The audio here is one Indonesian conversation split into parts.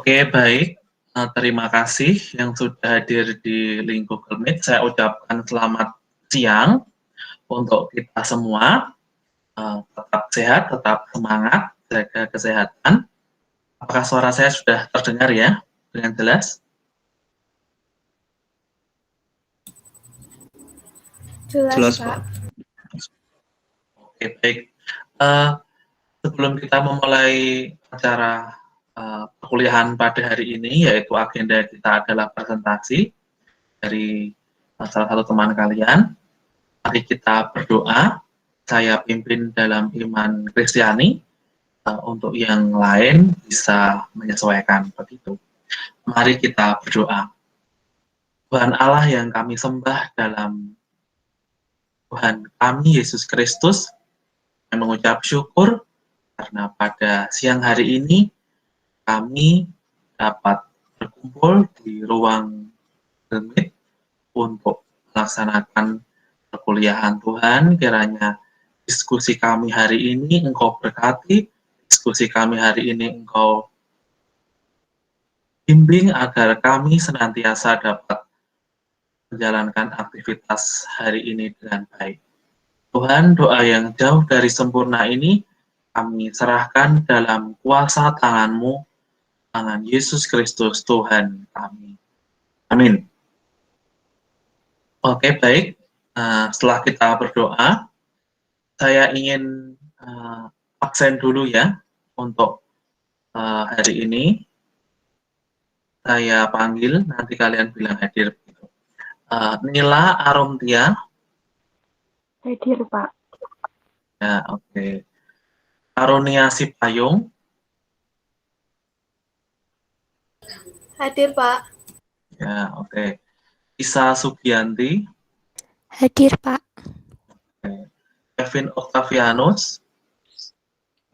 Oke, baik. Terima kasih yang sudah hadir di link Google Meet. Saya ucapkan selamat siang untuk kita semua. Tetap sehat, tetap semangat, jaga kesehatan. Apakah suara saya sudah terdengar ya dengan jelas? Jelas, Pak. Oke, baik. Sebelum kita memulai acara perkuliahan pada hari ini, yaitu agenda kita adalah presentasi dari salah satu teman kalian. Mari kita berdoa. Saya pimpin dalam iman Kristiani, untuk yang lain bisa menyesuaikan begitu. Mari kita berdoa. Tuhan Allah yang kami sembah dalam Tuhan kami Yesus Kristus, kami mengucap syukur karena pada siang hari ini kami dapat berkumpul di ruang Meet untuk melaksanakan perkuliahan Tuhan. Kiranya diskusi kami hari ini Engkau berkati, diskusi kami hari ini Engkau bimbing agar kami senantiasa dapat menjalankan aktivitas hari ini dengan baik. Tuhan, doa yang jauh dari sempurna ini kami serahkan dalam kuasa tangan-Mu, tangan Yesus Kristus Tuhan kami. Amin. Oke, baik. Setelah kita berdoa, saya ingin absen dulu ya untuk hari ini. Saya panggil, nanti kalian bilang hadir. Nila Aromtia. Hadir, Pak. Ya, oke. Aronia Sipayung. Hadir, Pak. Ya, oke. Isa Sugianti. Hadir, Pak. Oke. Kevin Octavianus.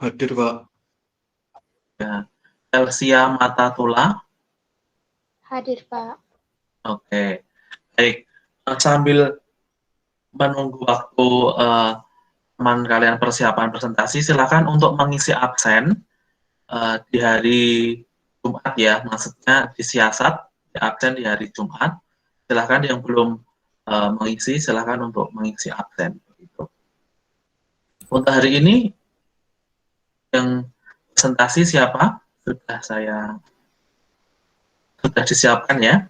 Hadir, Pak. Ya. Elsia Matatula. Hadir, Pak. Oke. Baik. Sambil menunggu waktu teman kalian persiapan presentasi, silakan untuk mengisi absen di hari Jumat ya, maksudnya di siasat, di absen di hari Jumat. Silakan yang belum mengisi, silakan untuk mengisi absen. Begitu. Untuk hari ini, yang presentasi siapa? Sudah disiapkan ya.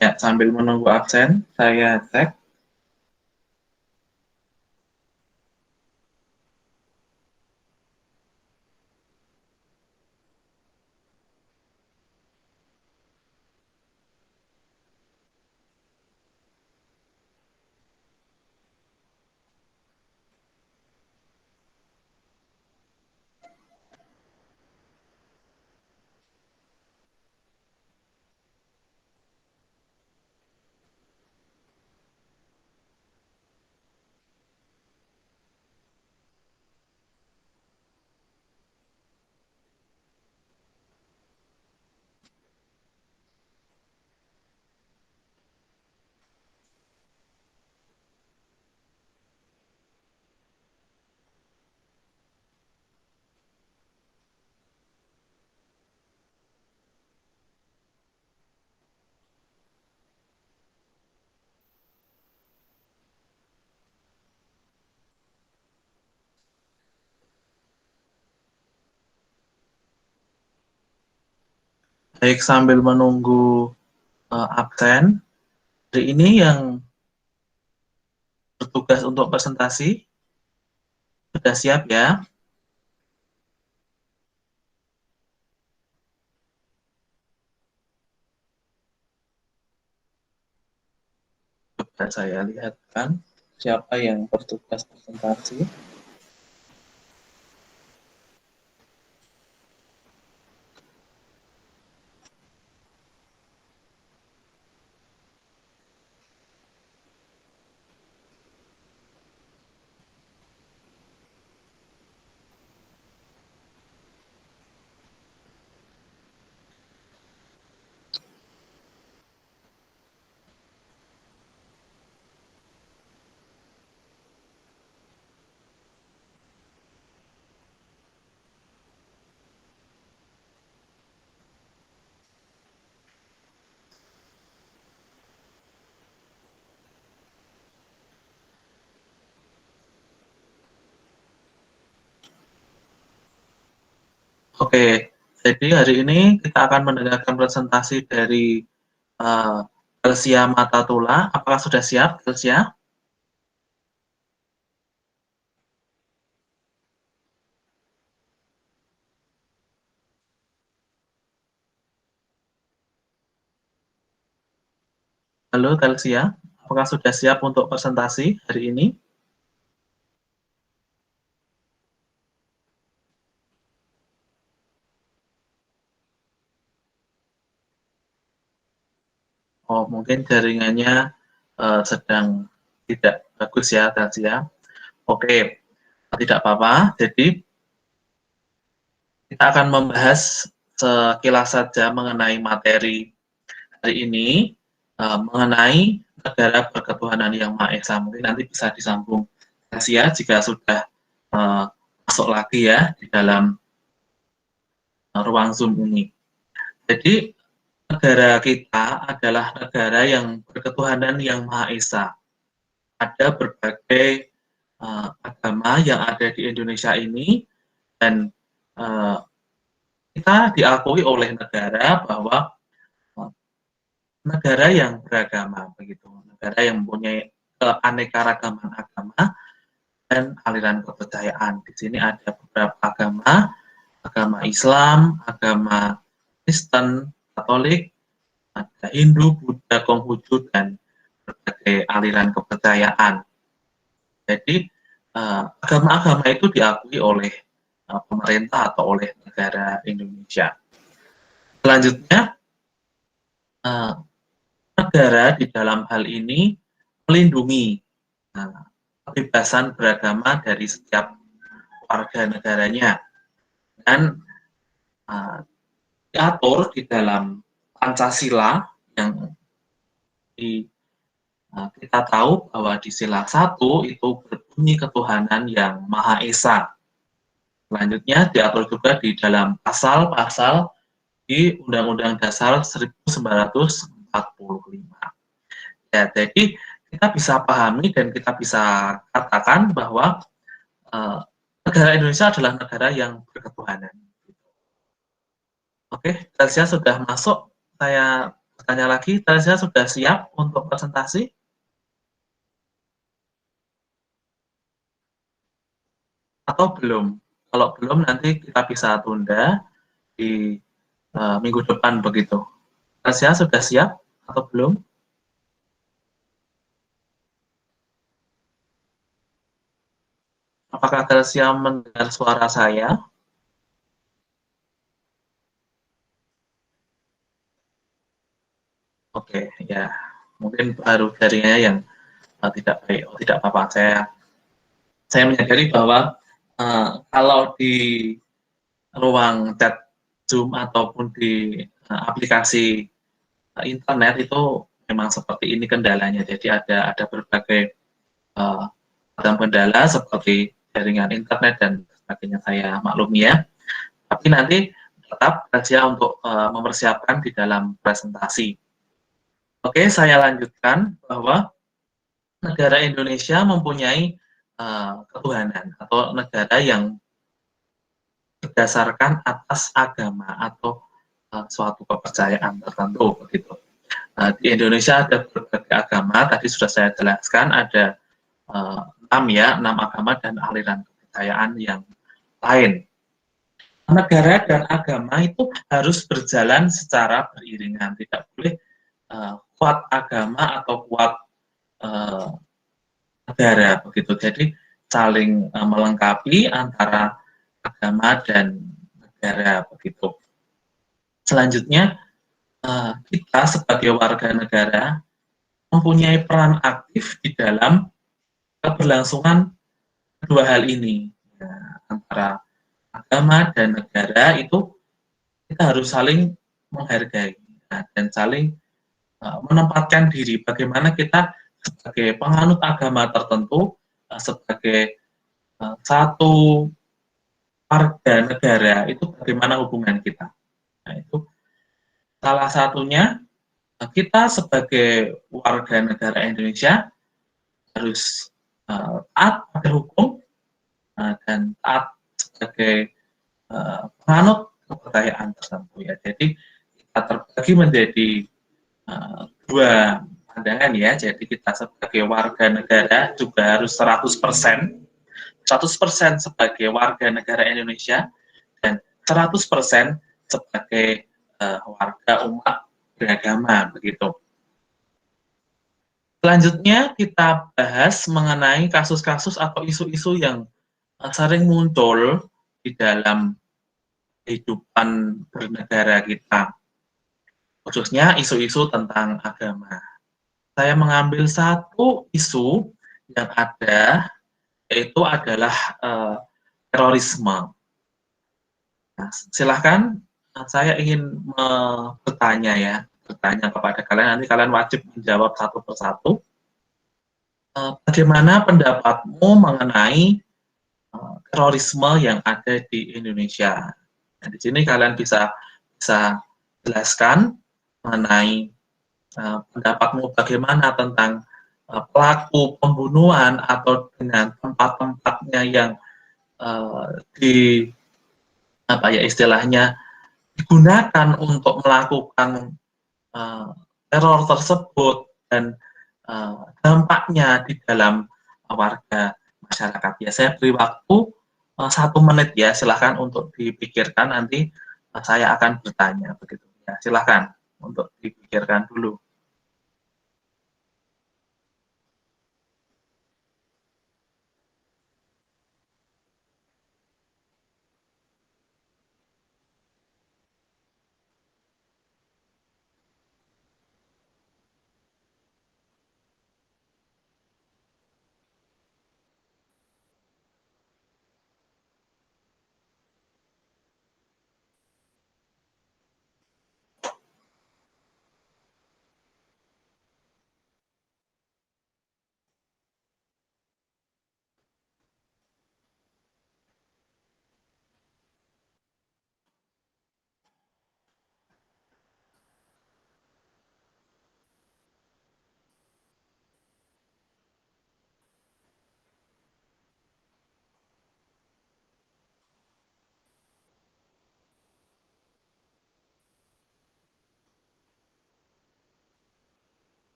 Ya, sambil menunggu absen, saya cek. Baik, sambil menunggu absen, hari ini yang bertugas untuk presentasi sudah siap ya? Coba saya lihatkan siapa yang bertugas presentasi. Oke, jadi hari ini kita akan mendengarkan presentasi dari Delsia Matatula. Apakah sudah siap, Delsia? Halo, Delsia. Apakah sudah siap untuk presentasi hari ini? Oh, mungkin jaringannya sedang tidak bagus ya, Delsia. Oke, tidak apa-apa. Jadi, kita akan membahas sekilas saja mengenai materi hari ini, mengenai negara berketuhanan yang Maha Esa. Mungkin nanti bisa disambung Delsia jika sudah masuk lagi ya di dalam ruang Zoom ini. Jadi, negara kita adalah negara yang berketuhanan yang Maha Esa. Ada berbagai agama yang ada di Indonesia ini, dan kita diakui oleh negara bahwa negara yang beragama, begitu, negara yang mempunyai keanekaragaman agama dan aliran kepercayaan. Di sini ada beberapa agama, agama Islam, agama Kristen, Katolik, ada Hindu, Buddha, Konghucu, dan berbagai aliran kepercayaan. Jadi agama-agama itu diakui oleh pemerintah atau oleh negara Indonesia. Selanjutnya, negara di dalam hal ini melindungi kebebasan beragama dari setiap warga negaranya, dan diatur di dalam Pancasila yang kita tahu bahwa di sila 1 itu berbunyi ketuhanan yang Maha Esa. Selanjutnya diatur juga di dalam pasal-pasal di Undang-Undang Dasar 1945. Ya, jadi kita bisa pahami dan kita bisa katakan bahwa negara Indonesia adalah negara yang berketuhanan. Oke, Delsia sudah masuk. Saya bertanya lagi, Delsia sudah siap untuk presentasi? Atau belum? Kalau belum, nanti kita bisa tunda di minggu depan begitu. Delsia sudah siap atau belum? Apakah Delsia mendengar suara saya? Oke, ya, mungkin baru jaringannya yang tidak baik. Oh, tidak apa-apa. Saya menyadari bahwa kalau di ruang chat Zoom ataupun di aplikasi internet itu memang seperti ini kendalanya. Jadi ada berbagai kendala seperti jaringan internet dan sebagainya, saya maklumi ya. Tapi nanti tetap saja untuk mempersiapkan di dalam presentasi. Oke, saya lanjutkan bahwa negara Indonesia mempunyai ketuhanan atau negara yang berdasarkan atas agama atau suatu kepercayaan tertentu begitu. Di Indonesia ada berbagai agama, tadi sudah saya jelaskan, ada 6 agama dan aliran kepercayaan yang lain. Negara dan agama itu harus berjalan secara beriringan, tidak boleh kuat agama atau kuat negara begitu. Jadi saling melengkapi antara agama dan negara begitu. Selanjutnya, kita sebagai warga negara mempunyai peran aktif di dalam keberlangsungan kedua hal ini, ya, antara agama dan negara. Itu kita harus saling menghargai dan saling menempatkan diri. Bagaimana kita sebagai penganut agama tertentu, sebagai satu warga negara, itu bagaimana hubungan kita. Nah, itu salah satunya, kita sebagai warga negara Indonesia harus taat pada hukum dan taat sebagai penganut kepercayaan tertentu ya. Jadi kita terbagi menjadi dua pandangan ya. Jadi kita sebagai warga negara juga harus 100% sebagai warga negara Indonesia dan 100% sebagai warga umat beragama begitu. Selanjutnya kita bahas mengenai kasus-kasus atau isu-isu yang sering muncul di dalam kehidupan bernegara kita, khususnya isu-isu tentang agama. Saya mengambil satu isu yang ada, yaitu adalah terorisme. Nah, silahkan, saya ingin bertanya kepada kalian, nanti kalian wajib menjawab satu persatu. Bagaimana pendapatmu mengenai terorisme yang ada di Indonesia? Nah, di sini kalian bisa jelaskan mengenai pendapatmu bagaimana tentang pelaku pembunuhan atau dengan tempat-tempatnya yang istilahnya digunakan untuk melakukan teror tersebut dan dampaknya di dalam warga masyarakat. Ya, saya beri waktu 1 menit ya, silahkan untuk dipikirkan, nanti saya akan bertanya begitu ya, silahkan untuk dipikirkan dulu.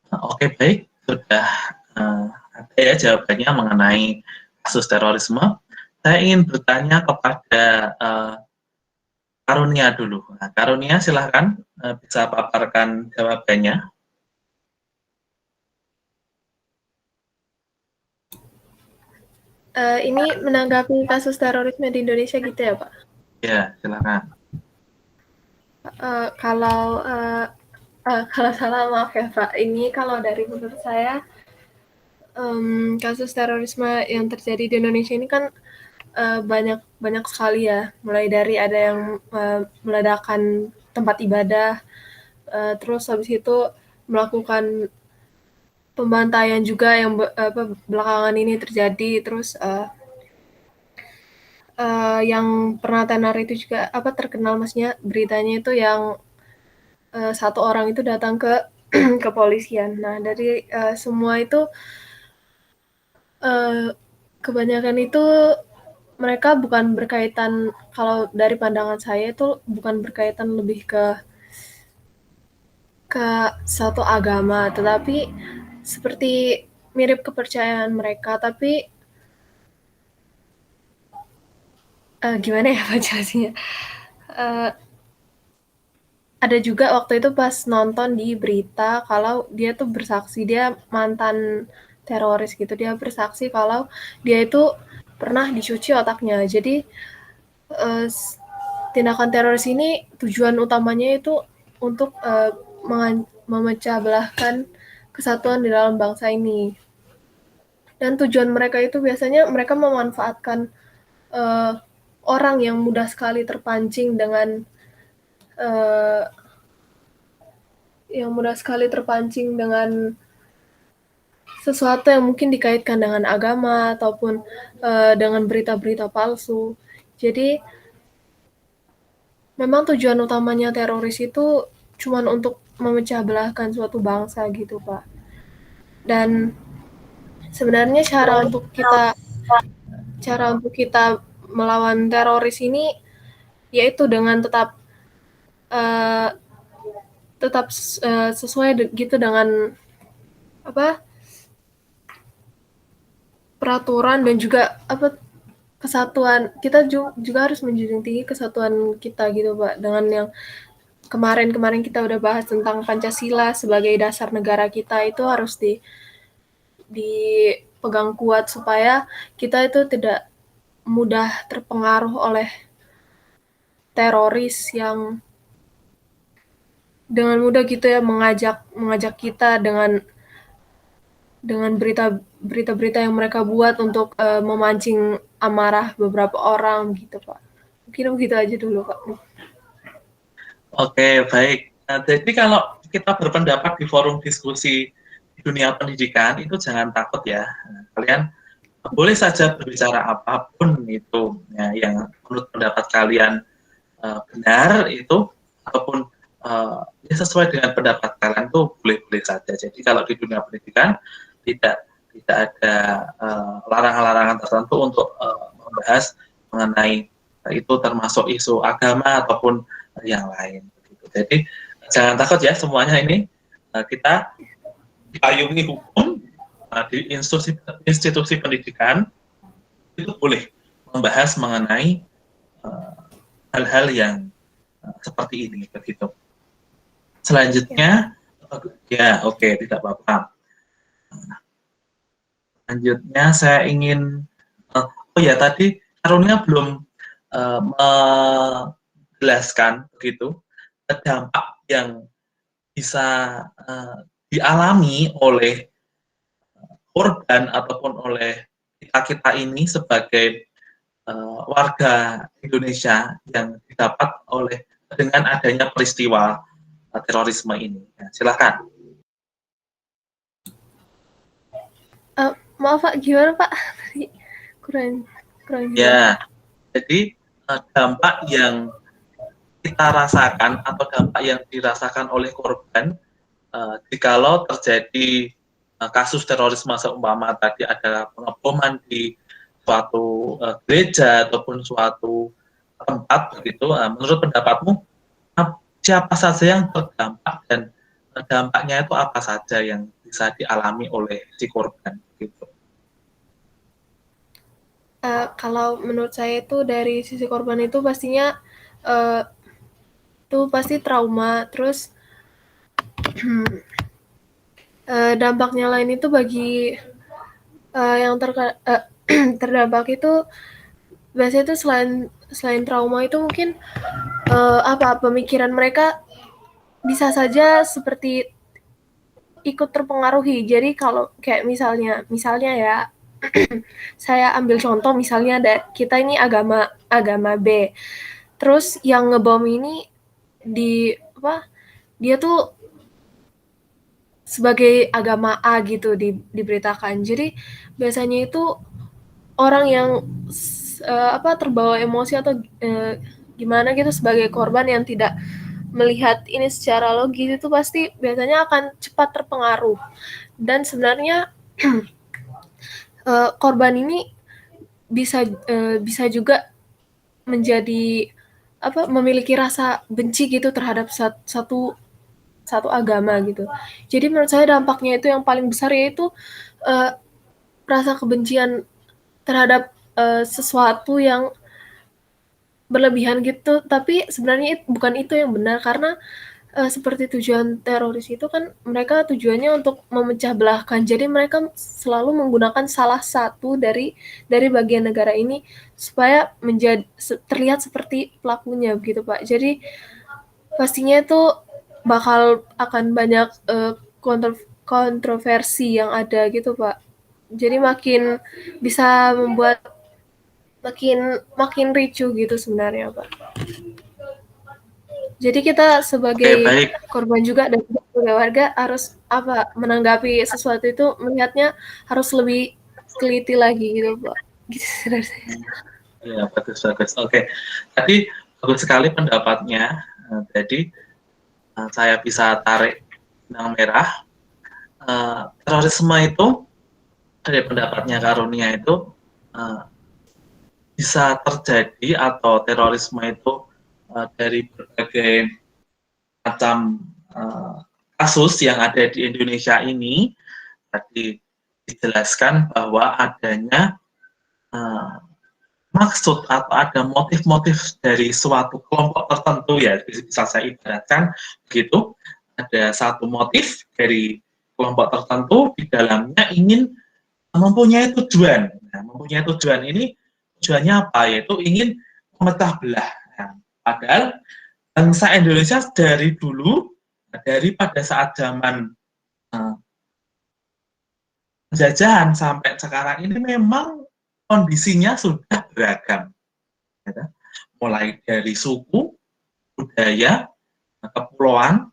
Oke, baik, sudah ada ya jawabannya mengenai kasus terorisme. Saya ingin bertanya kepada Karunia dulu. Nah, Karunia, silahkan bisa paparkan jawabannya. Ini menanggapi kasus terorisme di Indonesia gitu ya, Pak? Ya, silakan. Kalau salah maaf ya, Pak. Ini kalau dari menurut saya, kasus terorisme yang terjadi di Indonesia ini kan banyak sekali ya. Mulai dari ada yang meledakan tempat ibadah, terus habis itu melakukan pembantaian juga yang belakangan ini terjadi, terus yang pernah tenar itu juga terkenal, maksudnya beritanya itu yang satu orang itu datang ke kepolisian. Nah, dari semua itu kebanyakan itu mereka bukan berkaitan, kalau dari pandangan saya itu bukan berkaitan lebih ke satu agama, tetapi seperti mirip kepercayaan mereka, tapi gimana ya Pak jelasinnya? Ada juga waktu itu pas nonton di berita kalau dia tuh bersaksi, dia mantan teroris gitu, dia bersaksi kalau dia itu pernah dicuci otaknya. Jadi tindakan teroris ini tujuan utamanya itu untuk memecah belahkan kesatuan di dalam bangsa ini. Dan tujuan mereka itu biasanya mereka memanfaatkan orang yang mudah sekali terpancing dengan sesuatu yang mungkin dikaitkan dengan agama ataupun dengan berita-berita palsu. Jadi memang tujuan utamanya teroris itu cuma untuk memecah belahkan suatu bangsa gitu, Pak. Dan sebenarnya cara untuk kita melawan teroris ini yaitu dengan tetap sesuai gitu dengan peraturan dan juga kesatuan. Kita juga harus menjunjung tinggi kesatuan kita gitu Pak, dengan yang kemarin kita udah bahas tentang Pancasila sebagai dasar negara kita, itu harus dipegang kuat supaya kita itu tidak mudah terpengaruh oleh teroris yang dengan mudah gitu ya mengajak kita dengan berita-berita yang mereka buat untuk memancing amarah beberapa orang gitu Pak. Mungkin begitu aja dulu Pak. Oke, baik. Nah, jadi kalau kita berpendapat di forum diskusi di dunia pendidikan, itu jangan takut ya. Nah, kalian boleh saja berbicara apapun itu ya, yang menurut pendapat kalian benar itu, ataupun ya sesuai dengan pendapat kalian tuh boleh-boleh saja. Jadi kalau di dunia pendidikan tidak ada larangan-larangan tertentu untuk membahas mengenai itu, termasuk isu agama ataupun yang lain. Jadi jangan takut ya, semuanya ini kita dipayungi hukum di institusi pendidikan, itu boleh membahas mengenai hal-hal yang seperti ini begitu. Selanjutnya ya oke, tidak apa-apa. Selanjutnya saya ingin tadi Karunia belum menjelaskan begitu dampak yang bisa dialami oleh korban ataupun oleh kita ini sebagai warga Indonesia yang didapat dengan adanya peristiwa terorisme ini. Ya, silakan. Maaf Pak, gimana Pak? Tadi kurang ya. Jadi dampak yang kita rasakan atau dampak yang dirasakan oleh korban jikalau terjadi kasus terorisme, seumpama tadi ada pengeboman di suatu gereja ataupun suatu tempat begitu, menurut pendapatmu siapa saja yang terdampak dan dampaknya itu apa saja yang bisa dialami oleh si korban gitu? Kalau menurut saya itu dari sisi korban itu pastinya itu pasti trauma, terus dampaknya lain itu bagi yang terdampak itu biasanya itu selain trauma itu mungkin pemikiran mereka bisa saja seperti ikut terpengaruhi. Jadi kalau kayak misalnya ya saya ambil contoh, misalnya kita ini agama B, terus yang ngebom ini dia tuh sebagai agama A gitu diberitakan. Jadi biasanya itu orang yang terbawa emosi atau gimana gitu sebagai korban yang tidak melihat ini secara logis, itu pasti biasanya akan cepat terpengaruh. Dan sebenarnya korban ini bisa juga menjadi memiliki rasa benci gitu terhadap satu agama gitu. Jadi menurut saya dampaknya itu yang paling besar yaitu rasa kebencian terhadap sesuatu yang berlebihan gitu. Tapi sebenarnya bukan itu yang benar, karena seperti tujuan teroris itu kan mereka tujuannya untuk memecah belahkan. Jadi mereka selalu menggunakan salah satu dari bagian negara ini supaya terlihat seperti pelakunya begitu Pak. Jadi pastinya itu akan banyak kontroversi yang ada gitu Pak. Jadi makin bisa membuat makin ricu gitu sebenarnya Pak. Jadi kita sebagai korban juga dan sebagai warga harus menanggapi sesuatu itu, melihatnya harus lebih teliti lagi gitu Pak. Gitu sebenarnya. Ya, bagus. Oke. Tadi bagus sekali pendapatnya. Jadi saya bisa tarik benang merah. Terorisme itu dari pendapatnya Karunia itu bisa terjadi atau terorisme itu dari berbagai macam kasus yang ada di Indonesia ini. Tadi dijelaskan bahwa adanya maksud atau ada motif-motif dari suatu kelompok tertentu, ya bisa saya ibaratkan begitu. Ada satu motif dari kelompok tertentu di dalamnya ingin mempunyai tujuan. Nah, mempunyai tujuan ini tujuannya apa? Yaitu ingin memecah belah. Nah, padahal bangsa Indonesia dari dulu, dari pada saat zaman penjajahan sampai sekarang ini memang kondisinya sudah beragam. Ya, mulai dari suku, budaya, kepulauan,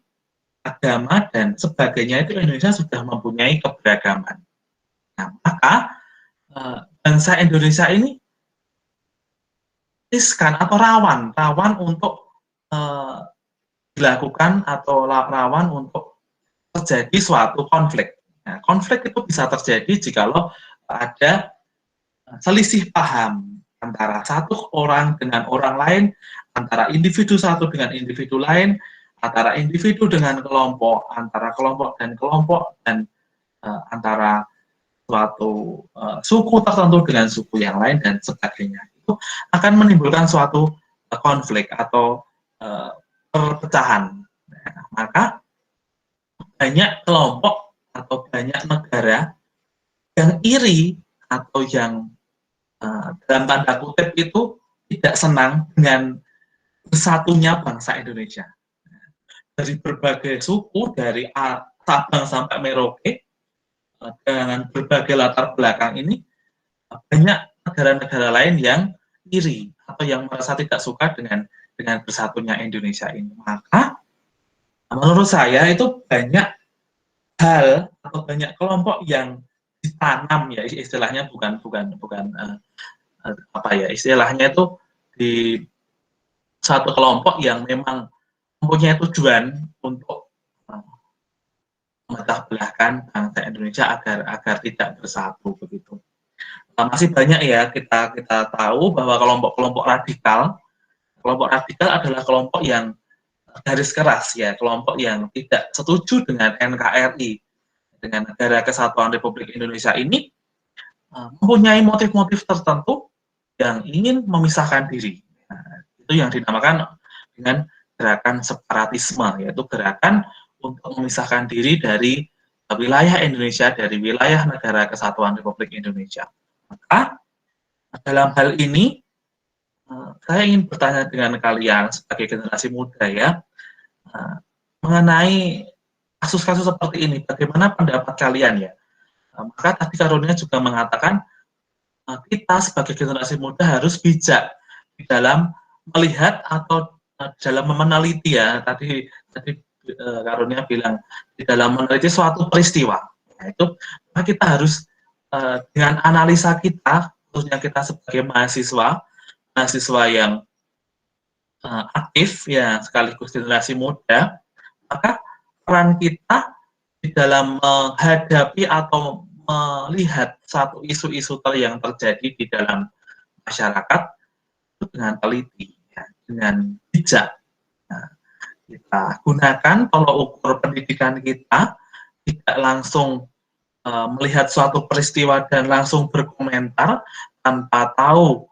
agama, dan sebagainya itu Indonesia sudah mempunyai keberagaman. Nah, maka bangsa Indonesia ini riskan atau rawan untuk dilakukan atau rawan untuk terjadi suatu konflik. Nah, konflik itu bisa terjadi jikalau ada selisih paham antara satu orang dengan orang lain, antara individu satu dengan individu lain, antara individu dengan kelompok, antara kelompok dan kelompok, dan antara suatu suku tertentu dengan suku yang lain, dan sebagainya. Itu akan menimbulkan suatu konflik atau perpecahan. Nah, maka banyak kelompok atau banyak negara yang iri atau yang dalam tanda kutip itu tidak senang dengan bersatunya bangsa Indonesia. Dari berbagai suku, dari Sabang sampai Merauke, dengan berbagai latar belakang ini, banyak negara-negara lain yang iri atau yang merasa tidak suka dengan bersatunya Indonesia ini. Maka menurut saya itu banyak hal atau banyak kelompok yang ditanam, ya istilahnya bukan apa ya, istilahnya itu di satu kelompok yang memang mempunyai tujuan untuk memecah belahkan bangsa Indonesia agar tidak bersatu begitu. Masih banyak ya kita tahu bahwa kelompok radikal adalah kelompok yang garis keras, ya, kelompok yang tidak setuju dengan NKRI, dengan Negara Kesatuan Republik Indonesia ini, mempunyai motif-motif tertentu yang ingin memisahkan diri. Nah, itu yang dinamakan dengan gerakan separatisme, yaitu gerakan untuk memisahkan diri dari wilayah Indonesia, dari wilayah Negara Kesatuan Republik Indonesia. Maka dalam hal ini saya ingin bertanya dengan kalian sebagai generasi muda, ya, mengenai kasus-kasus seperti ini, bagaimana pendapat kalian, ya? Maka tadi Karunia juga mengatakan kita sebagai generasi muda harus bijak di dalam melihat atau dalam meneliti, ya. Tadi Karunia bilang di dalam meneliti suatu peristiwa. Nah, itu kita harus dengan analisa kita, khususnya kita sebagai mahasiswa yang aktif, ya, sekaligus generasi muda, maka peran kita di dalam menghadapi atau melihat satu isu-isu yang terjadi di dalam masyarakat itu dengan teliti, ya, dengan bijak. Nah, kita gunakan tolok ukur pendidikan kita, tidak langsung melihat suatu peristiwa dan langsung berkomentar tanpa tahu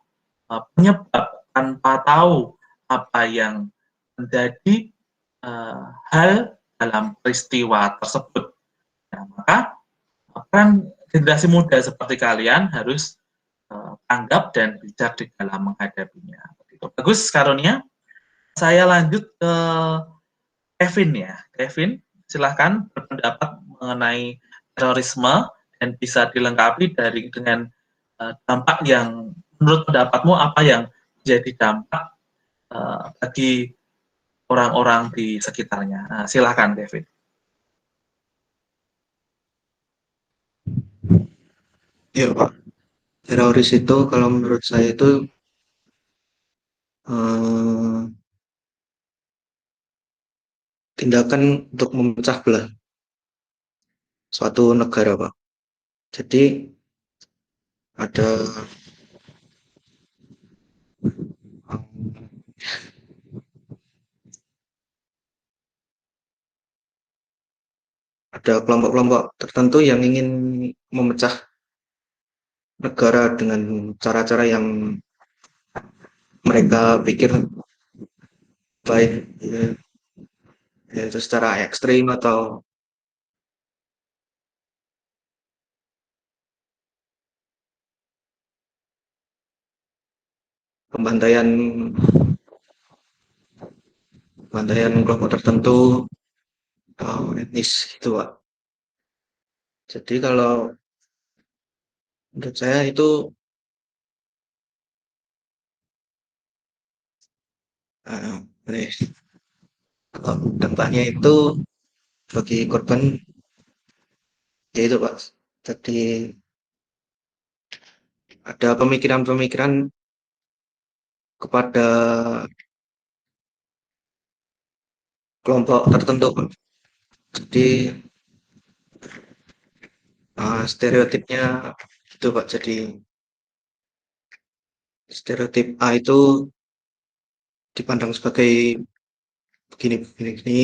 penyebab, tanpa tahu apa yang menjadi hal dalam peristiwa tersebut. Nah, maka peran generasi muda seperti kalian harus tanggap dan bijak di dalam menghadapinya. Begitu. Bagus, Karunia. Saya lanjut ke Kevin, ya. Kevin, silahkan berpendapat mengenai terorisme dan bisa dilengkapi dengan dampak yang menurut pendapatmu apa yang menjadi dampak bagi orang-orang di sekitarnya. Nah, silahkan, Kevin. Ya Pak, teroris itu kalau menurut saya itu tindakan untuk memecah belah suatu negara, Pak. Jadi ada ada kelompok-kelompok tertentu yang ingin memecah negara dengan cara-cara yang mereka pikir baik, ya, yaitu secara ekstrim atau pembantaian pembantaian kelompok tertentu atau etnis itu, Pak. Jadi kalau menurut saya itu uh, dampaknya itu bagi korban ya itu, Pak. Jadi ada pemikiran-pemikiran kepada kelompok tertentu, Pak. Jadi stereotipnya itu, Pak. Jadi stereotip A itu dipandang sebagai begini begini begini,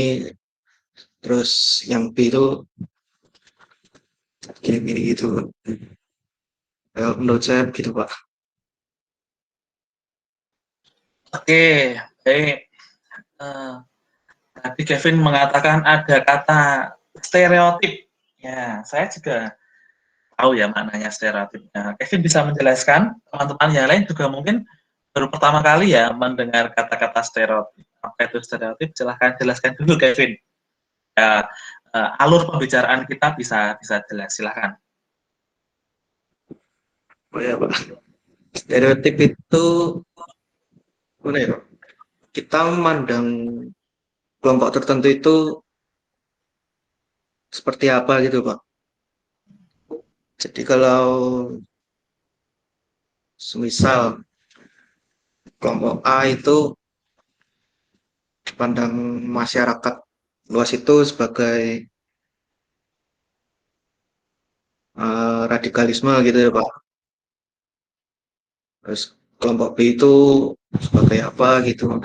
terus yang B itu begini begini gitu. Menurut saya begitu, Pak. Oke, baik. Tadi Kevin mengatakan ada kata stereotip. Ya, saya juga tahu ya maknanya stereotipnya. Kevin bisa menjelaskan, teman-teman yang lain juga mungkin baru pertama kali ya mendengar kata-kata stereotip. Apa itu stereotip? Silahkan jelaskan dulu, Kevin. Ya, alur pembicaraan kita bisa jelas. Silahkan. Oh ya, Pak. Stereotip itu mana ya, Pak? Kita memandang kelompok tertentu itu seperti apa gitu, Pak. Jadi kalau semisal kelompok A itu dipandang masyarakat luas itu sebagai radikalisme gitu ya, Pak. Terus kelompok B itu sebagai apa gitu.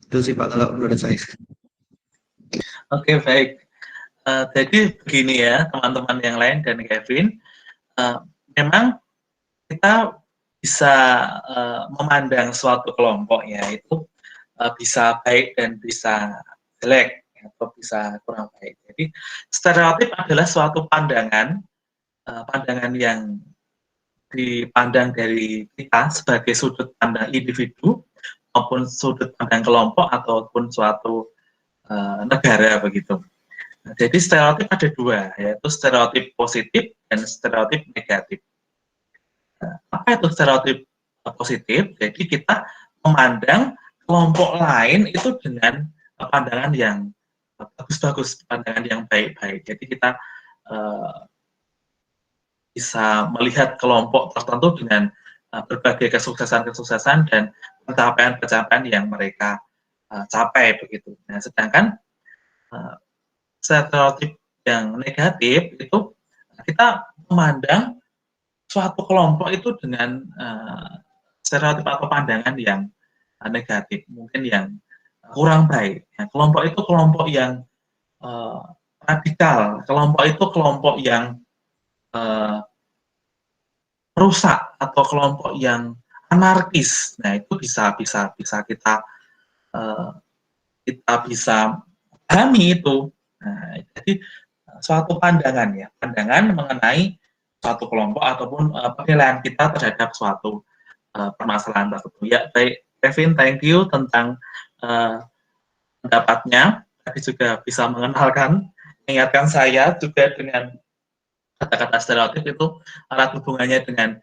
Itu sih, Pak, kalau menurut saya. Oke, baik. Jadi begini ya, teman-teman yang lain dan Kevin, memang kita bisa memandang suatu kelompok ya itu bisa baik dan bisa jelek atau bisa kurang baik. Jadi stereotip adalah suatu pandangan yang dipandang dari kita sebagai sudut pandang individu maupun sudut pandang kelompok ataupun suatu negara begitu. Nah, jadi stereotip ada dua, yaitu stereotip positif dan stereotip negatif. Apa itu stereotip positif? Jadi kita memandang kelompok lain itu dengan pandangan yang bagus-bagus, pandangan yang baik-baik. Jadi kita bisa melihat kelompok tertentu dengan berbagai kesuksesan-kesuksesan dan pencapaian-pencapaian yang mereka capai begitu. Nah, sedangkan stereotip yang negatif itu kita memandang suatu kelompok itu dengan stereotip atau pandangan yang negatif, mungkin yang kurang baik. Ya, kelompok itu kelompok yang radikal, kelompok itu kelompok yang rusak atau kelompok yang anarkis. Nah, itu bisa kita bisa pahami itu. Nah, jadi suatu pandangan ya, pandangan mengenai suatu kelompok ataupun penilaian kita terhadap suatu permasalahan tertentu. Ya, baik Kevin, thank you tentang pendapatnya. Tadi juga bisa mengingatkan saya juga dengan kata-kata stereotip itu erat hubungannya dengan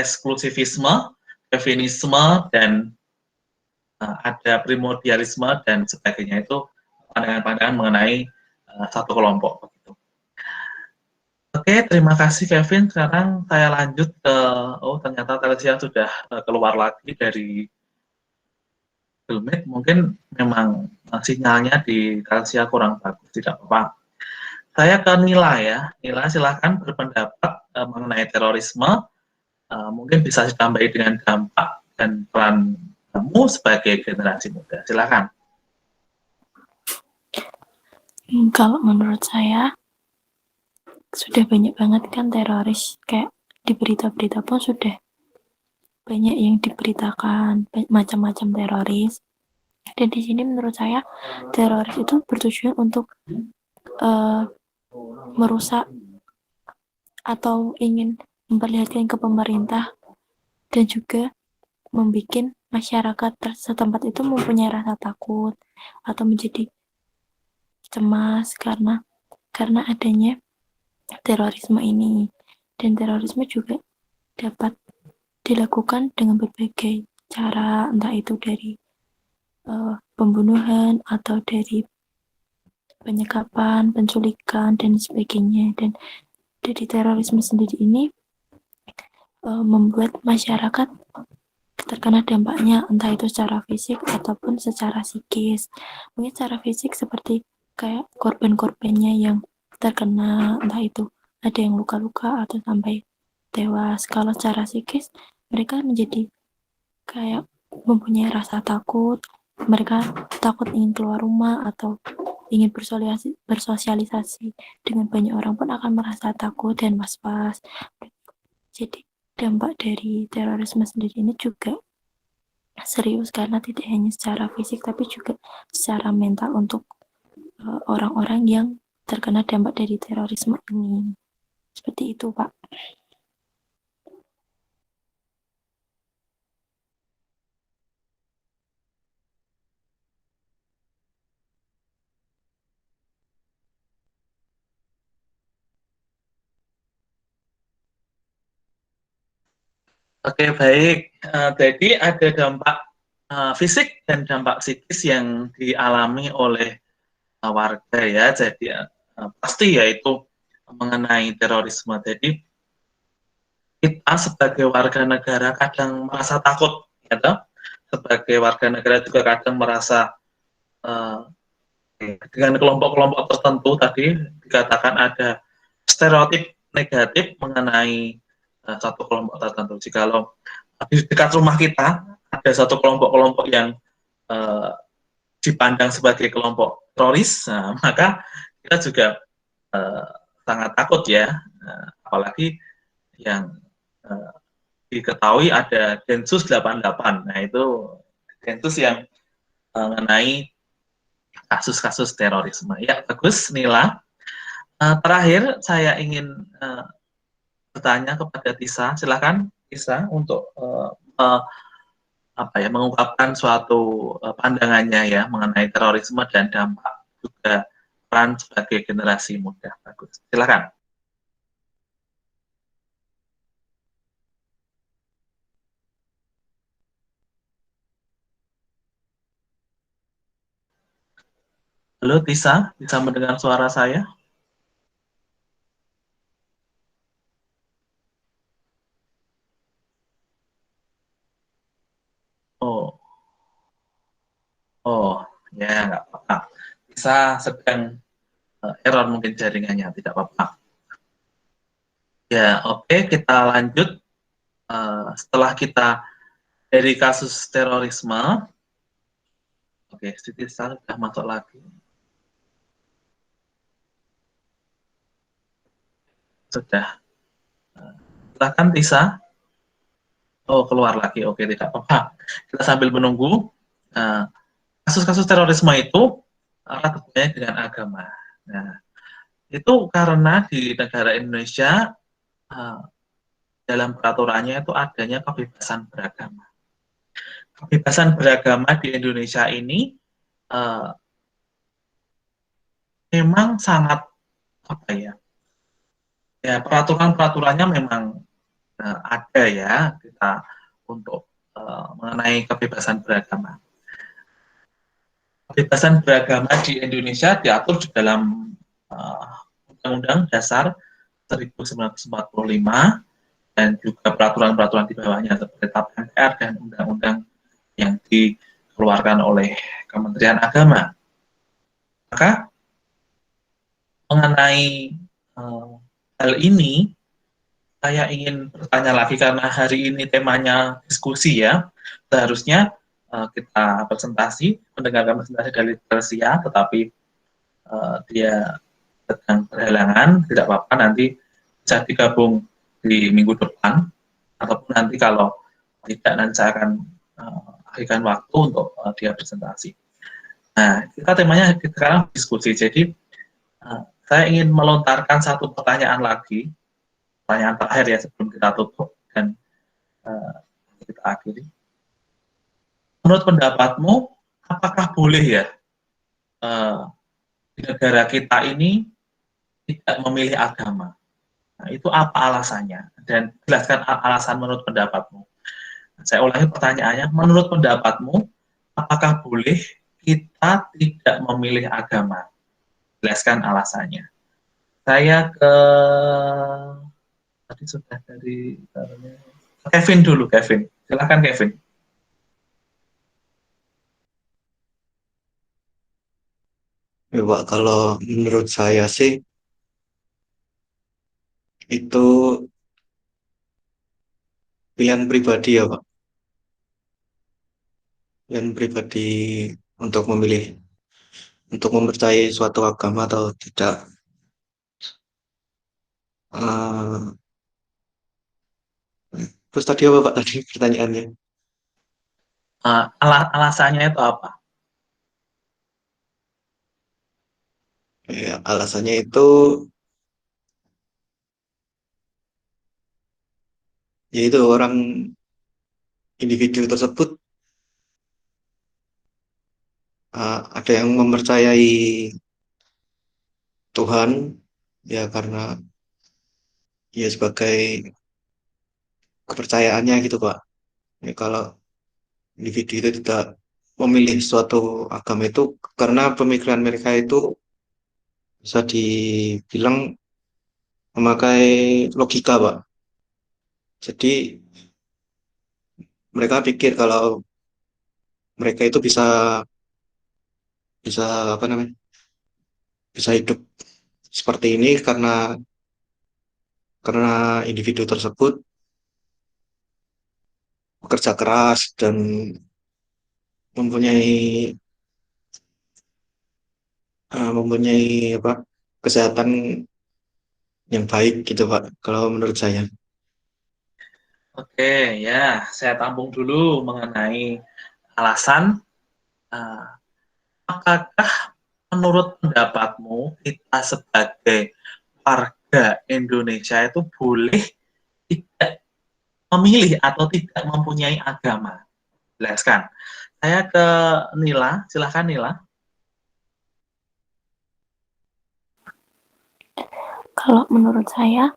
eksklusivisme, feminisme, dan ada primordialisme dan sebagainya, itu pandangan-pandangan mengenai satu kelompok. Begitu. Oke, terima kasih Kevin. Sekarang saya lanjut ke, ternyata Televisia sudah keluar lagi dari Google Meet. Mungkin memang sinyalnya di Televisia kurang bagus, tidak apa-apa. Saya ke Nila ya. Nila silahkan berpendapat mengenai terorisme. Mungkin bisa ditambahi dengan dampak dan peran kamu sebagai generasi muda? Silakan. Kalau menurut saya, sudah banyak banget kan teroris, kayak di berita-berita pun sudah banyak yang diberitakan macam-macam teroris. Dan di sini menurut saya teroris itu bertujuan untuk merusak atau ingin memperlihatkan ke pemerintah dan juga membuat masyarakat setempat itu mempunyai rasa takut atau menjadi cemas karena adanya terorisme ini. Dan terorisme juga dapat dilakukan dengan berbagai cara, entah itu dari pembunuhan atau dari penyekapan, penculikan, dan sebagainya. Dan dari terorisme sendiri ini membuat masyarakat terkena dampaknya, entah itu secara fisik ataupun secara psikis. Mungkin secara fisik seperti kayak korban-korbannya yang terkena, entah itu ada yang luka-luka atau sampai tewas. Kalau secara psikis, mereka menjadi kayak mempunyai rasa takut, mereka takut ingin keluar rumah atau ingin bersosialisasi dengan banyak orang pun akan merasa takut dan was-was. Jadi dampak dari terorisme sendiri ini juga serius karena tidak hanya secara fisik tapi juga secara mental untuk orang-orang yang terkena dampak dari terorisme ini. Seperti itu, Pak. Oke, baik. Jadi ada dampak fisik dan dampak psikis yang dialami oleh warga ya. Jadi pasti yaitu mengenai terorisme. Jadi kita sebagai warga negara kadang merasa takut, ya toh? Sebagai warga negara juga kadang merasa dengan kelompok-kelompok tertentu tadi dikatakan ada stereotip negatif mengenai satu kelompok tertentu. Jikalau di dekat rumah kita ada satu kelompok-kelompok yang dipandang sebagai kelompok teroris, maka kita juga sangat takut ya, apalagi yang diketahui ada Densus 88. Nah itu Densus yang mengenai kasus-kasus terorisme. Ya bagus, Nila. Terakhir saya ingin bertanya kepada Tisa, silakan Tisa untuk mengungkapkan suatu pandangannya ya mengenai terorisme dan dampak juga peran sebagai generasi muda. Bagus, silakan. Halo Tisa, bisa mendengar suara saya? Oh, oh, ya nggak apa-apa. Bisa sedang error mungkin jaringannya, tidak apa-apa. Ya, oke, kita lanjut. Setelah kita dari kasus terorisme, oke, Siti sudah masuk lagi. Sudah. Silakan Tisa. Oh, keluar lagi. Oke, tidak apa-apa. Kita sambil menunggu. Kasus-kasus terorisme itu erat hubungannya dengan agama. Nah, itu karena di negara Indonesia dalam peraturannya itu adanya kebebasan beragama. Kebebasan beragama di Indonesia ini memang sangat apa ya? Ya peraturan-peraturannya memang ada ya kita untuk mengenai kebebasan beragama. Kebebasan beragama di Indonesia diatur di dalam Undang-Undang Dasar 1945 dan juga peraturan-peraturan di bawahnya seperti TAP MPR dan undang-undang yang dikeluarkan oleh Kementerian Agama. Maka mengenai hal ini saya ingin bertanya lagi karena hari ini temanya diskusi ya. Seharusnya kita presentasi, mendengarkan presentasi dari Tersia, tetapi dia sedang berhalangan, tidak apa-apa, nanti bisa digabung di minggu depan, ataupun nanti kalau tidak, nanti saya akan berikan waktu untuk dia presentasi. Nah, kita temanya sekarang diskusi, jadi saya ingin melontarkan satu pertanyaan lagi, pertanyaan terakhir ya sebelum kita tutup dan kita akhiri. Menurut pendapatmu, apakah boleh ya di negara kita ini tidak memilih agama? Nah, itu apa alasannya? Dan jelaskan alasan menurut pendapatmu. Saya ulangi pertanyaannya, menurut pendapatmu, apakah boleh kita tidak memilih agama? Jelaskan alasannya. Saya ke tadi sudah dari Kevin dulu, Kevin. Silakan Kevin. Ya, Pak, kalau menurut saya sih itu pilihan pribadi ya, Pak. Pilihan pribadi untuk memilih, untuk mempercayai suatu agama atau tidak. Eh, Terus tadi apa, Pak, tadi pertanyaannya? Alasannya itu apa? Ya, alasannya itu yaitu orang individu tersebut ada yang mempercayai Tuhan ya karena ya sebagai kepercayaannya gitu, Pak. Ya, kalau individu itu tidak memilih suatu agama itu karena pemikiran mereka itu bisa dibilang memakai logika, Pak. Jadi mereka pikir kalau mereka itu bisa bisa apa namanya? Bisa hidup seperti ini karena individu tersebut bekerja keras dan mempunyai mempunyai apa kesehatan yang baik gitu, Pak, kalau menurut saya. Oke, ya, saya tampung dulu mengenai alasan. Apakah menurut pendapatmu kita sebagai warga Indonesia itu boleh tidak memilih atau tidak mempunyai agama? Jelaskan. Saya ke Nila, silahkan Nila. Kalau menurut saya,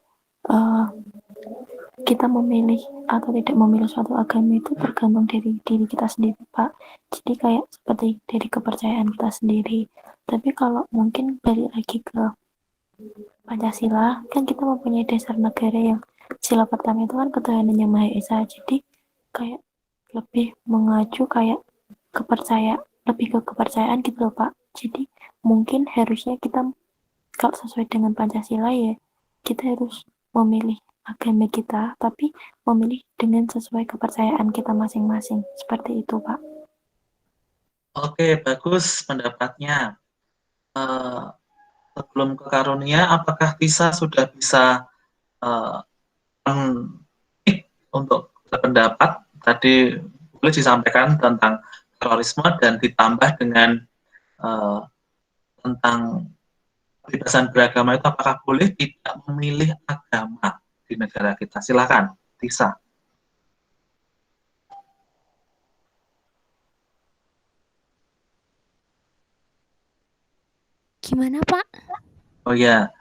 kita memilih atau tidak memilih suatu agama itu tergantung dari diri kita sendiri, Pak. Jadi kayak seperti dari kepercayaan kita sendiri. Tapi kalau mungkin balik lagi ke Pancasila, kan kita mempunyai dasar negara yang sila pertama itu kan ketuhanan yang Maha Esa. Jadi kayak lebih mengacu kayak lebih ke kepercayaan gitu loh, Pak. Jadi mungkin harusnya kita kalau sesuai dengan Pancasila ya kita harus memilih agama kita, tapi memilih dengan sesuai kepercayaan kita masing-masing. Seperti itu, Pak. Oke, bagus pendapatnya. Sebelum ke Karunia, apakah Tisa sudah bisa uh, untuk berpendapat? Tadi boleh disampaikan tentang terorisme dan ditambah dengan tentang kebebasan beragama itu apakah boleh tidak memilih agama di negara kita? Silakan, Tisa. Gimana, Pak? Oh ya,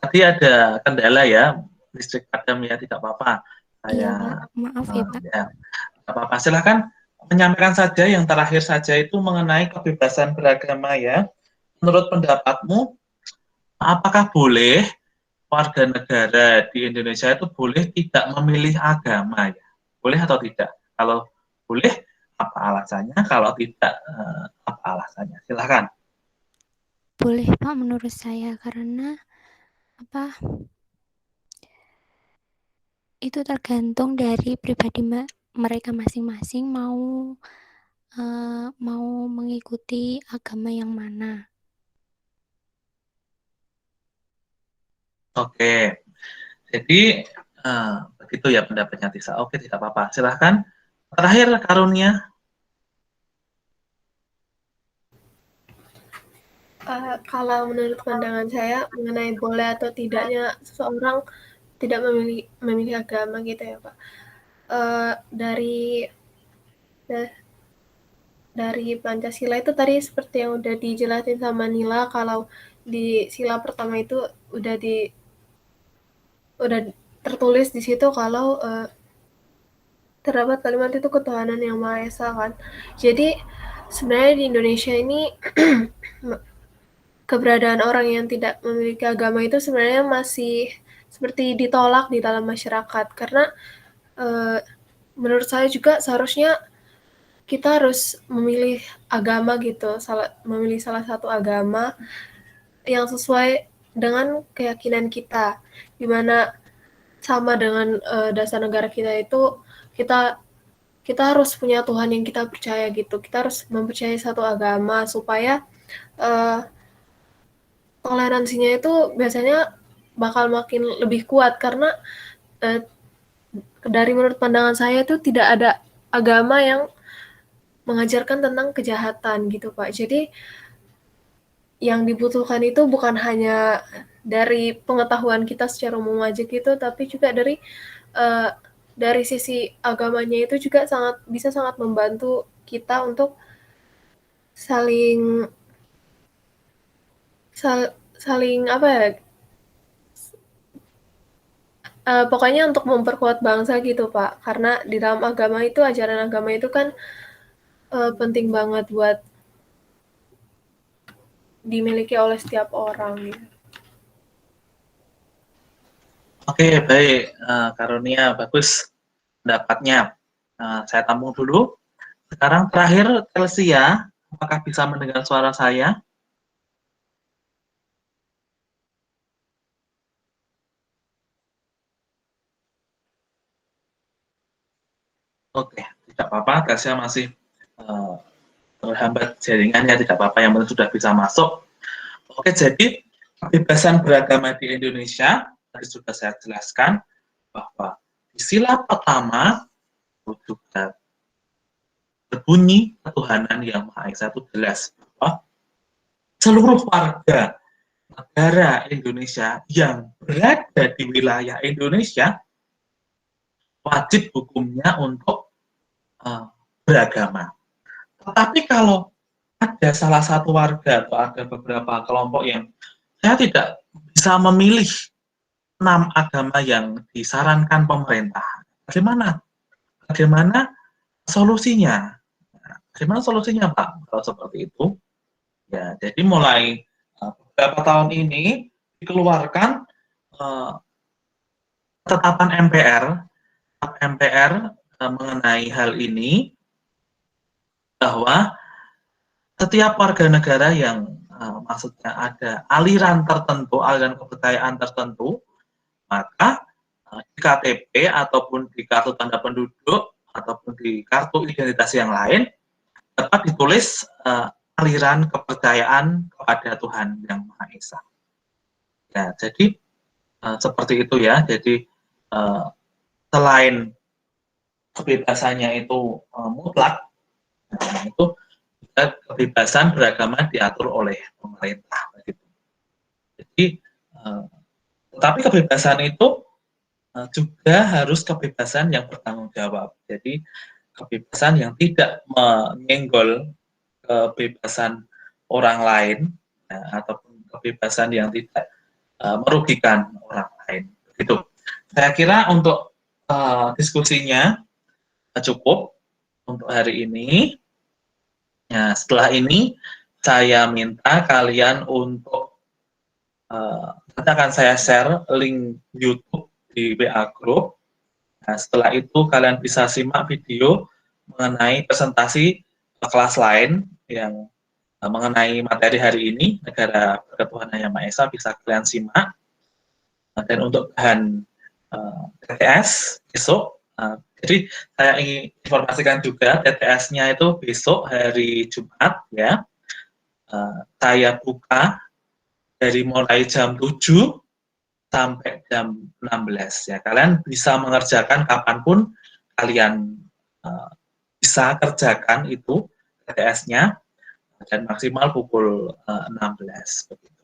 tadi ada kendala ya, listrik padam ya, tidak apa-apa. Iya, Pak. Maaf ya, Pak. Ya, tidak apa-apa. Silakan menyampaikan saja yang terakhir saja itu mengenai kebebasan beragama ya. Menurut pendapatmu, apakah boleh warga negara di Indonesia itu boleh tidak memilih agama ya? Boleh atau tidak? Kalau boleh, apa alasannya? Kalau tidak, apa alasannya? Silakan. Boleh, Pak, menurut saya karena apa? Itu tergantung dari pribadi mereka masing-masing mau mau mengikuti agama yang mana. Oke, jadi begitu ya pendapatnya Tisa. Oke, tidak apa-apa. Silahkan. Terakhir, Karunia. Kalau menurut pandangan saya mengenai boleh atau tidaknya seseorang tidak memilih agama gitu ya Pak. Dari Pancasila itu tadi seperti yang udah dijelasin sama Nila, kalau di sila pertama itu udah tertulis di situ kalau terdapat kalimat itu ketuhanan yang Maha Esa kan. Jadi sebenarnya di Indonesia ini keberadaan orang yang tidak memiliki agama itu sebenarnya masih seperti ditolak di dalam masyarakat, karena menurut saya juga seharusnya kita harus memilih agama gitu, memilih salah satu agama yang sesuai dengan keyakinan kita, dimana sama dengan dasar negara kita itu kita harus punya Tuhan yang kita percaya gitu. Kita harus mempercayai satu agama supaya toleransinya itu biasanya bakal makin lebih kuat, karena dari menurut pandangan saya itu tidak ada agama yang mengajarkan tentang kejahatan gitu Pak. Jadi yang dibutuhkan itu bukan hanya dari pengetahuan kita secara umum aja gitu, tapi juga dari sisi agamanya itu juga bisa sangat membantu kita untuk saling apa ya, pokoknya untuk memperkuat bangsa gitu Pak, karena di dalam agama itu, ajaran agama itu kan penting banget buat dimiliki oleh setiap orang gitu. Oke, baik, Karunia, bagus pendapatnya. Saya tampung dulu. Sekarang terakhir, Telsia, apakah bisa mendengar suara saya? Oke, tidak apa-apa, Telsia masih terhambat jaringannya, tidak apa-apa, yang penting sudah bisa masuk. Oke, jadi kebebasan beragama di Indonesia, tadi sudah saya jelaskan, bahwa di sila pertama, juga berbunyi ketuhanan yang Maha Esa itu jelas bahwa seluruh warga negara Indonesia yang berada di wilayah Indonesia wajib hukumnya untuk beragama. Tetapi kalau ada salah satu warga atau ada beberapa kelompok yang saya tidak bisa memilih 6 agama yang disarankan pemerintah, bagaimana solusinya? Bagaimana solusinya Pak kalau seperti itu? Ya, jadi mulai beberapa tahun ini dikeluarkan ketetapan MPR mengenai hal ini, bahwa setiap warga negara yang maksudnya ada aliran tertentu, aliran kepercayaan tertentu, maka di KTP ataupun di kartu tanda penduduk ataupun di kartu identitas yang lain dapat ditulis aliran kepercayaan kepada Tuhan yang Maha Esa. Ya, jadi seperti itu ya. Jadi selain kebebasannya itu mutlak, itu kebebasan beragama diatur oleh pemerintah. Jadi, tetapi kebebasan itu juga harus kebebasan yang bertanggung jawab. Jadi kebebasan yang tidak menyenggol kebebasan orang lain, ya, ataupun kebebasan yang tidak merugikan orang lain. Begitu. Saya kira untuk diskusinya cukup untuk hari ini. Ya, setelah ini saya minta kalian untuk nanti akan saya share link YouTube di WA Group. Nah, setelah itu kalian bisa simak video mengenai presentasi kelas lain yang mengenai materi hari ini, negara berketuhanan yang Maha Esa, bisa kalian simak. Dan untuk bahan TTS besok Jadi saya ingin informasikan juga TTS-nya itu besok hari Jumat ya. Saya buka dari mulai jam 7 sampai jam 16 ya. Kalian bisa mengerjakan kapanpun kalian bisa kerjakan itu TTS-nya dan maksimal pukul 16 begitu.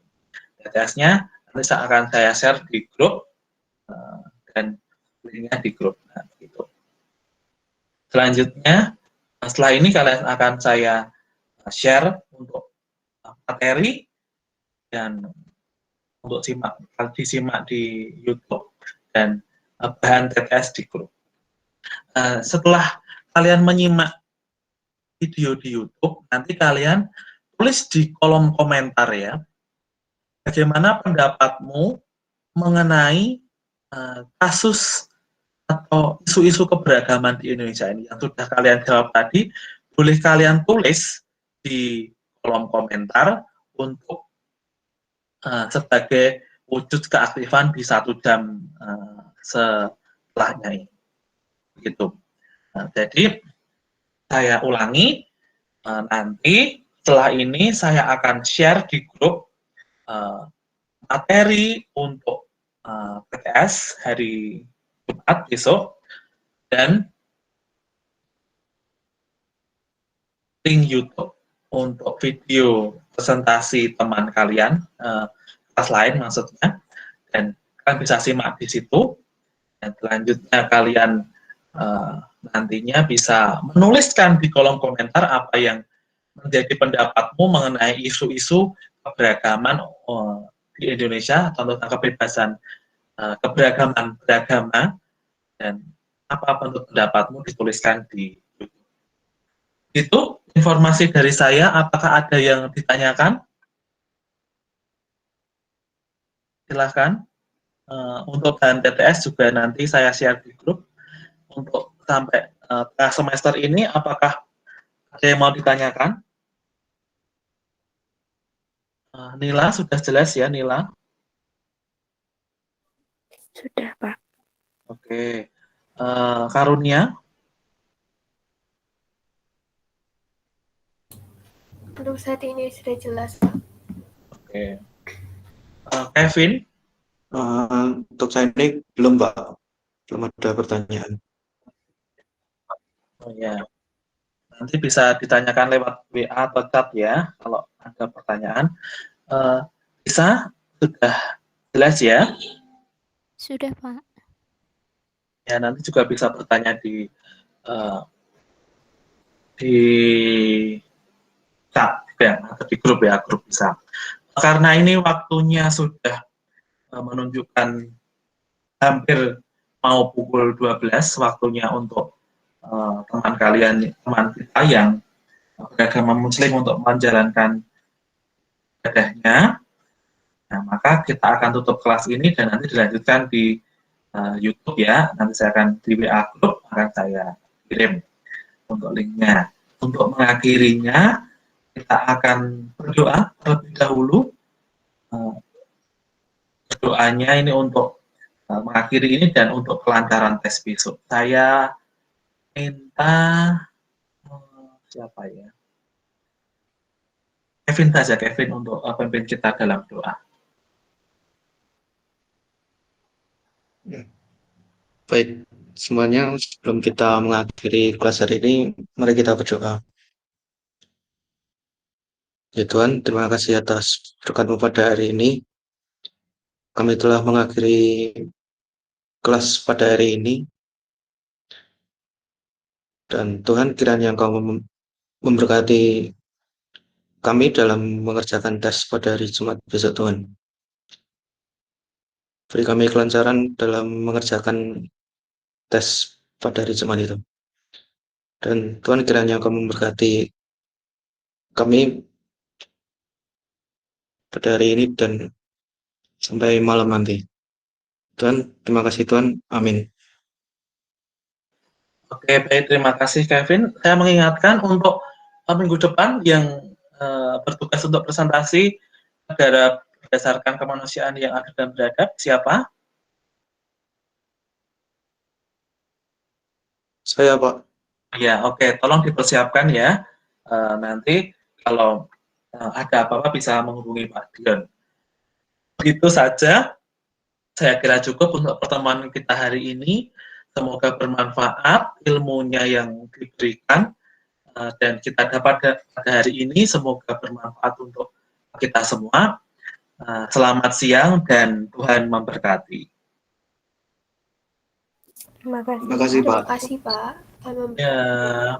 TTS-nya nanti akan saya share di grup dan linknya di grup. Nah, gitu. Selanjutnya, setelah ini kalian akan saya share untuk materi dan untuk disimak di YouTube dan bahan TTS di grup. Setelah kalian menyimak video di YouTube, nanti kalian tulis di kolom komentar ya, bagaimana pendapatmu mengenai kasus atau isu-isu keberagaman di Indonesia ini yang sudah kalian jawab tadi, boleh kalian tulis di kolom komentar untuk sebagai wujud keaktifan di 1 jam setelahnya ini. Gitu. Jadi saya ulangi, nanti setelah ini saya akan share di grup materi untuk PTS hari Jumat besok dan link YouTube untuk video presentasi teman kalian, kelas lain maksudnya, dan kalian bisa simak di situ. Dan selanjutnya kalian nantinya bisa menuliskan di kolom komentar apa yang menjadi pendapatmu mengenai isu-isu keberagaman di Indonesia, contoh kebebasan keberagaman beragama, dan apa menurut pendapatmu dituliskan di YouTube. Itu informasi dari saya. Apakah ada yang ditanyakan? Silahkan. Untuk bahan TTS juga nanti saya share di grup. Untuk sampai tengah semester ini, apakah ada yang mau ditanyakan? Nila, sudah jelas ya Nila? Sudah, Pak. Oke. Karunia? Untuk saat ini sudah jelas, Pak. Oke. Kevin? Untuk saya ini belum, Pak. Belum ada pertanyaan. Oh ya. Nanti bisa ditanyakan lewat WA atau chat ya, kalau ada pertanyaan. Bisa? Sudah jelas ya? Sudah, Pak. Ya, nanti juga bisa bertanya di chat ya, atau di grup ya, grup bisa. Karena ini waktunya sudah menunjukkan hampir mau pukul 12 waktunya untuk teman kita yang beragama Muslim untuk menjalankan ibadahnya. Nah, maka kita akan tutup kelas ini dan nanti dilanjutkan di YouTube ya. Nanti saya akan di WA grup akan saya kirim untuk linknya. Untuk mengakhirinya, kita akan berdoa terlebih dahulu. Doanya ini untuk mengakhiri ini dan untuk kelancaran tes besok. Saya minta siapa ya? Kevin saja, Kevin untuk pimpin kita dalam doa. Baik, semuanya sebelum kita mengakhiri kelas hari ini, mari kita berdoa. Ya Tuhan, terima kasih atas berkat-Mu pada hari ini. Kami telah mengakhiri kelas pada hari ini. Dan Tuhan, kiranya Engkau memberkati kami dalam mengerjakan tes pada hari Jumat besok, Tuhan. Beri kami kelancaran dalam mengerjakan tes pada hari Jumat itu. Dan Tuhan, kiranya Engkau memberkati kami pada hari ini dan sampai malam nanti. Tuhan, terima kasih Tuhan. Amin. Oke, baik. Terima kasih, Kevin. Saya mengingatkan untuk minggu depan yang bertugas untuk presentasi negara berdasarkan kemanusiaan yang adil dan beradab, siapa? Saya, Pak. Ya, oke. Tolong dipersiapkan ya. Nanti kalau ada apa-apa bisa menghubungi Pak Dion. Begitu saja. Saya kira cukup untuk pertemuan kita hari ini. Semoga bermanfaat ilmunya yang diberikan dan kita dapat pada hari ini. Semoga bermanfaat untuk kita semua. Selamat siang dan Tuhan memberkati. Terima kasih. Terima kasih, Pak. Terima kasih, Pak. Tuhan memberkati. Ya.